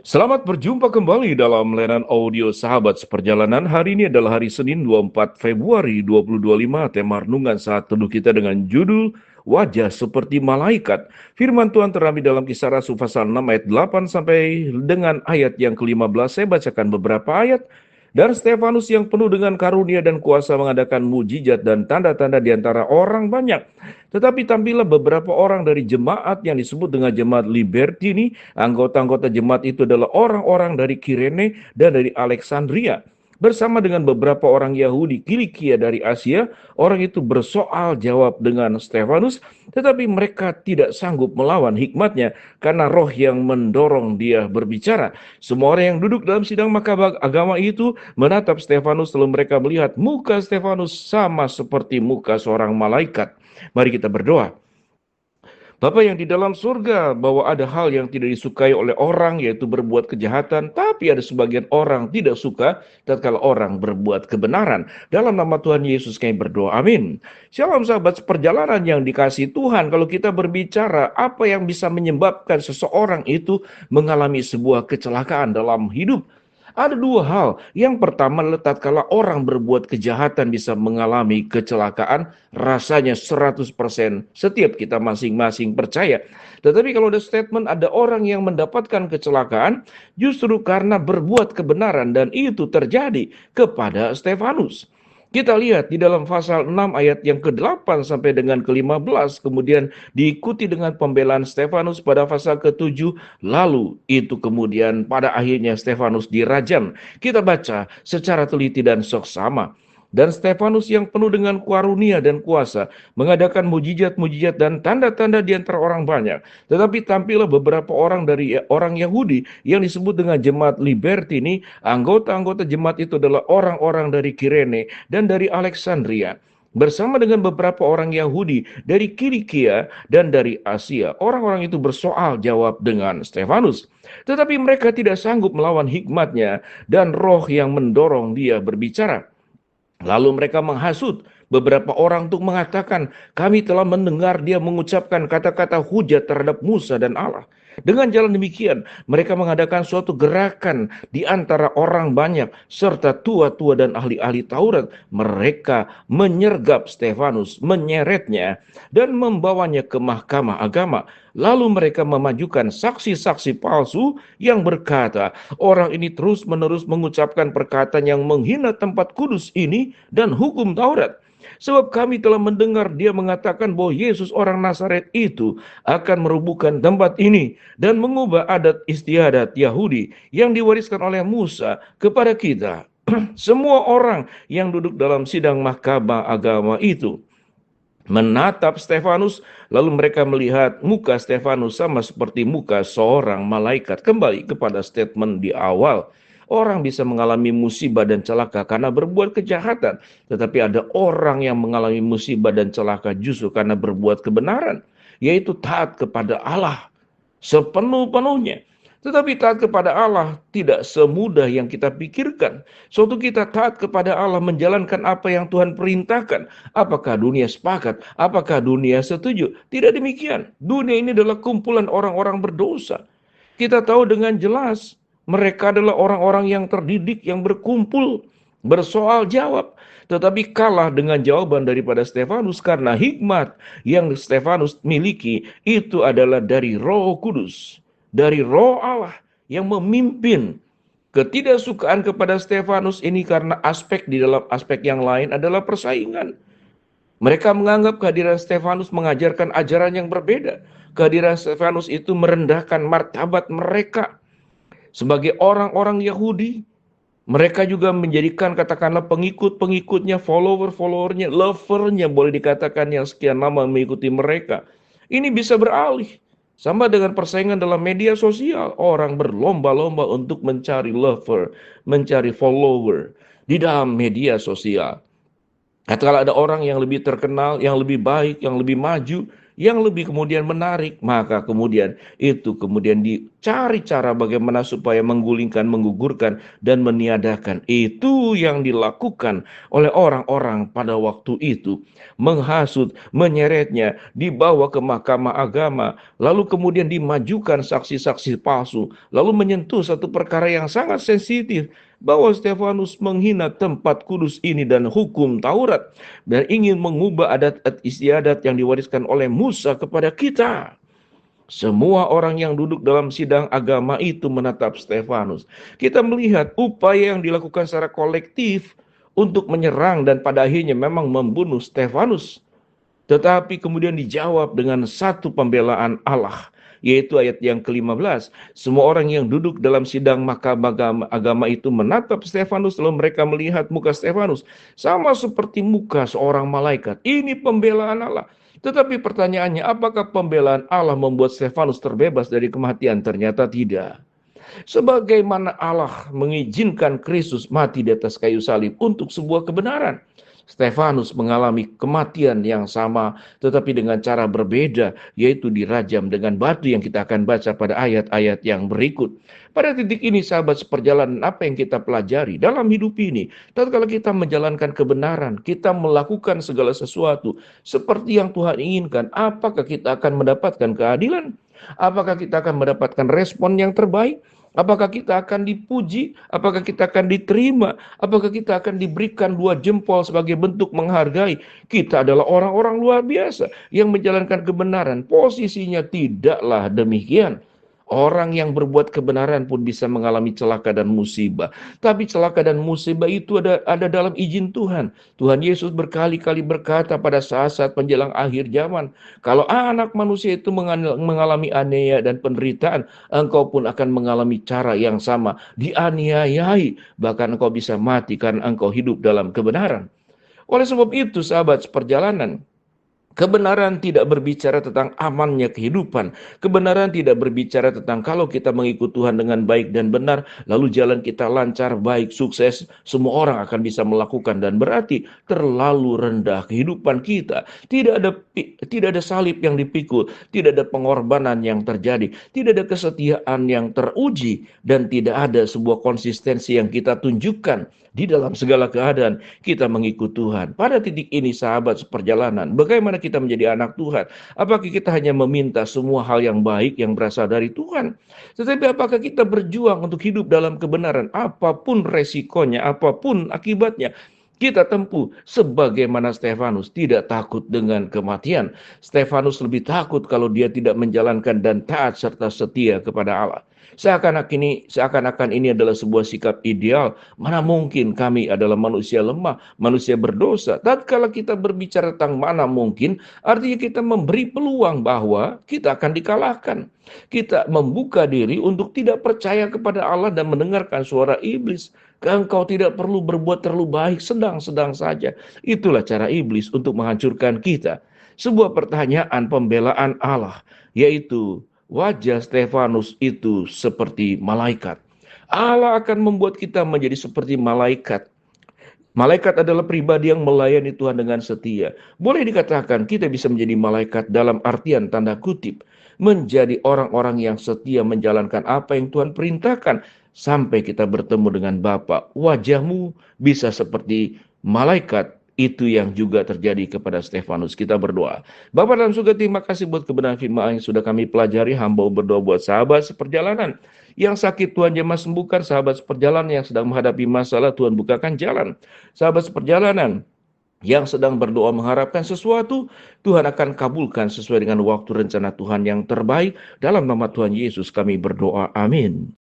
Selamat berjumpa kembali dalam layanan audio Sahabat Seperjalanan. Hari ini adalah hari Senin 24 Februari 2025. Tema renungan saat teduh kita dengan judul Wajah Seperti Malaikat. Firman Tuhan terambil dalam Kisah Rasul pasal 6 ayat 8 sampai dengan ayat yang ke-15. Saya bacakan beberapa ayat. Dan Stefanus yang penuh dengan karunia dan kuasa mengadakan mujizat dan tanda-tanda di antara orang banyak. Tetapi tampillah beberapa orang dari jemaat yang disebut dengan jemaat Libertini. Anggota-anggota jemaat itu adalah orang-orang dari Kirene dan dari Alexandria. Bersama dengan beberapa orang Yahudi Kilikia dari Asia, orang itu bersoal jawab dengan Stefanus, tetapi mereka tidak sanggup melawan hikmatnya karena roh yang mendorong dia berbicara. Semua orang yang duduk dalam sidang mahkamah agama itu menatap Stefanus, lalu mereka melihat muka Stefanus sama seperti muka seorang malaikat. Mari kita berdoa. Bapa yang di dalam surga, bahwa ada hal yang tidak disukai oleh orang, yaitu berbuat kejahatan, tapi ada sebagian orang tidak suka tatkala orang berbuat kebenaran. Dalam nama Tuhan Yesus kami berdoa, amin. Shalom sahabat seperjalanan yang dikasihi Tuhan. Kalau kita berbicara apa yang bisa menyebabkan seseorang itu mengalami sebuah kecelakaan dalam hidup, ada dua hal. Yang pertama adalah tatkala orang berbuat kejahatan bisa mengalami kecelakaan, rasanya 100% setiap kita masing-masing percaya. Tetapi kalau ada statement ada orang yang mendapatkan kecelakaan justru karena berbuat kebenaran, dan itu terjadi kepada Stefanus. Kita lihat di dalam pasal 6 ayat yang ke-8 sampai dengan ke-15, kemudian diikuti dengan pembelaan Stefanus pada pasal ke-7, lalu itu kemudian pada akhirnya Stefanus dirajam. Kita baca secara teliti dan soksama. Dan Stefanus yang penuh dengan karunia dan kuasa mengadakan mujizat-mujizat dan tanda-tanda di antara orang banyak. Tetapi tampillah beberapa orang dari orang Yahudi yang disebut dengan jemaat Libertini. Anggota-anggota jemaat itu adalah orang-orang dari Kirene dan dari Alexandria. Bersama dengan beberapa orang Yahudi dari Kilikia dan dari Asia. Orang-orang itu bersoal jawab dengan Stefanus. Tetapi mereka tidak sanggup melawan hikmatnya dan roh yang mendorong dia berbicara. Lalu mereka menghasut beberapa orang untuk mengatakan, kami telah mendengar dia mengucapkan kata-kata hujat terhadap Musa dan Allah. Dengan jalan demikian, mereka mengadakan suatu gerakan di antara orang banyak, serta tua-tua dan ahli-ahli Taurat. Mereka menyergap Stefanus, menyeretnya, dan membawanya ke mahkamah agama. Lalu mereka memajukan saksi-saksi palsu yang berkata, orang ini terus-menerus mengucapkan perkataan yang menghina tempat kudus ini dan hukum Taurat. Sebab kami telah mendengar dia mengatakan bahwa Yesus orang Nazaret itu akan merubuhkan tempat ini dan mengubah adat istiadat Yahudi yang diwariskan oleh Musa kepada kita. Semua orang yang duduk dalam sidang mahkamah agama itu menatap Stefanus, lalu mereka melihat muka Stefanus sama seperti muka seorang malaikat. Kembali kepada statement di awal. Orang bisa mengalami musibah dan celaka karena berbuat kejahatan. Tetapi ada orang yang mengalami musibah dan celaka justru karena berbuat kebenaran. Yaitu taat kepada Allah sepenuh-penuhnya. Tetapi taat kepada Allah tidak semudah yang kita pikirkan. Suatu kita taat kepada Allah, menjalankan apa yang Tuhan perintahkan. Apakah dunia sepakat? Apakah dunia setuju? Tidak demikian. Dunia ini adalah kumpulan orang-orang berdosa. Kita tahu dengan jelas mereka adalah orang-orang yang terdidik, yang berkumpul, bersoal jawab. Tetapi kalah dengan jawaban daripada Stefanus karena hikmat yang Stefanus miliki itu adalah dari Roh Kudus, dari Roh Allah yang memimpin. Ketidaksukaan kepada Stefanus ini karena aspek di dalam aspek yang lain adalah persaingan. Mereka menganggap kehadiran Stefanus mengajarkan ajaran yang berbeda. Kehadiran Stefanus itu merendahkan martabat mereka sebagai orang-orang Yahudi. Mereka juga menjadikan katakanlah pengikut-pengikutnya, follower-followernya, lovernya boleh dikatakan yang sekian lama mengikuti mereka. Ini bisa beralih. Sama dengan persaingan dalam media sosial. Orang berlomba-lomba untuk mencari lover, mencari follower di dalam media sosial. Kalau ada orang yang lebih terkenal, yang lebih baik, yang lebih maju, yang lebih kemudian menarik, maka kemudian itu kemudian cari cara bagaimana supaya menggulingkan, menggugurkan, dan meniadakan. Itu yang dilakukan oleh orang-orang pada waktu itu. Menghasut, menyeretnya, dibawa ke mahkamah agama, lalu kemudian dimajukan saksi-saksi palsu, lalu menyentuh satu perkara yang sangat sensitif, bahwa Stefanus menghina tempat kudus ini dan hukum Taurat, dan ingin mengubah adat istiadat yang diwariskan oleh Musa kepada kita. Semua orang yang duduk dalam sidang agama itu menatap Stefanus. Kita melihat upaya yang dilakukan secara kolektif untuk menyerang dan pada akhirnya memang membunuh Stefanus. Tetapi kemudian dijawab dengan satu pembelaan Allah, yaitu ayat yang ke-15. Semua orang yang duduk dalam sidang mahkamah agama itu menatap Stefanus, lalu mereka melihat muka Stefanus sama seperti muka seorang malaikat. Ini pembelaan Allah. Tetapi pertanyaannya, apakah pembelaan Allah membuat Stefanus terbebas dari kematian? Ternyata tidak. Sebagaimana Allah mengizinkan Kristus mati di atas kayu salib untuk sebuah kebenaran, Stefanus mengalami kematian yang sama, tetapi dengan cara berbeda, yaitu dirajam dengan batu yang kita akan baca pada ayat-ayat yang berikut. Pada titik ini, sahabat seperjalanan, apa yang kita pelajari dalam hidup ini? Tatkala kita menjalankan kebenaran, kita melakukan segala sesuatu seperti yang Tuhan inginkan, apakah kita akan mendapatkan keadilan? Apakah kita akan mendapatkan respon yang terbaik? Apakah kita akan dipuji? Apakah kita akan diterima? Apakah kita akan diberikan 2 jempol sebagai bentuk menghargai? Kita adalah orang-orang luar biasa yang menjalankan kebenaran. Posisinya tidaklah demikian. Orang yang berbuat kebenaran pun bisa mengalami celaka dan musibah. Tapi celaka dan musibah itu ada dalam izin Tuhan. Tuhan Yesus berkali-kali berkata pada saat-saat menjelang akhir zaman, kalau anak manusia itu mengalami aniaya dan penderitaan, engkau pun akan mengalami cara yang sama, dianiayai, bahkan engkau bisa mati karena engkau hidup dalam kebenaran. Oleh sebab itu, sahabat seperjalanan, kebenaran tidak berbicara tentang amannya kehidupan. Kebenaran tidak berbicara tentang kalau kita mengikut Tuhan dengan baik dan benar, lalu jalan kita lancar, baik, sukses, semua orang akan bisa melakukan, dan berarti terlalu rendah kehidupan kita. Tidak ada salib yang dipikul, tidak ada pengorbanan yang terjadi, tidak ada kesetiaan yang teruji, dan tidak ada sebuah konsistensi yang kita tunjukkan di dalam segala keadaan kita mengikut Tuhan. Pada titik ini, sahabat seperjalanan, bagaimana kita menjadi anak Tuhan? Apakah kita hanya meminta semua hal yang baik yang berasal dari Tuhan? Tetapi apakah kita berjuang untuk hidup dalam kebenaran? Apapun resikonya, apapun akibatnya, kita tempuh sebagaimana Stefanus tidak takut dengan kematian. Stefanus lebih takut kalau dia tidak menjalankan dan taat serta setia kepada Allah. Seakan-akan ini adalah sebuah sikap ideal. Mana mungkin kami adalah manusia lemah, manusia berdosa. Tatkala kita berbicara tentang mana mungkin, artinya kita memberi peluang bahwa kita akan dikalahkan. Kita membuka diri untuk tidak percaya kepada Allah dan mendengarkan suara iblis. Engkau tidak perlu berbuat terlalu baik, sedang-sedang saja. Itulah cara iblis untuk menghancurkan kita. Sebuah pertanyaan pembelaan Allah, yaitu wajah Stefanus itu seperti malaikat. Allah akan membuat kita menjadi seperti malaikat. Malaikat adalah pribadi yang melayani Tuhan dengan setia. Boleh dikatakan kita bisa menjadi malaikat dalam artian tanda kutip. Menjadi orang-orang yang setia menjalankan apa yang Tuhan perintahkan. Sampai kita bertemu dengan Bapa. Wajahmu bisa seperti malaikat. Itu yang juga terjadi kepada Stefanus. Kita berdoa. Bapa dalam surga, terima kasih buat kebenaran firman yang sudah kami pelajari. Hamba berdoa buat sahabat seperjalanan yang sakit, Tuhan jamah sembuhkan. Sahabat seperjalanan yang sedang menghadapi masalah, Tuhan bukakan jalan. Sahabat seperjalanan yang sedang berdoa mengharapkan sesuatu, Tuhan akan kabulkan sesuai dengan waktu rencana Tuhan yang terbaik. Dalam nama Tuhan Yesus kami berdoa. Amin.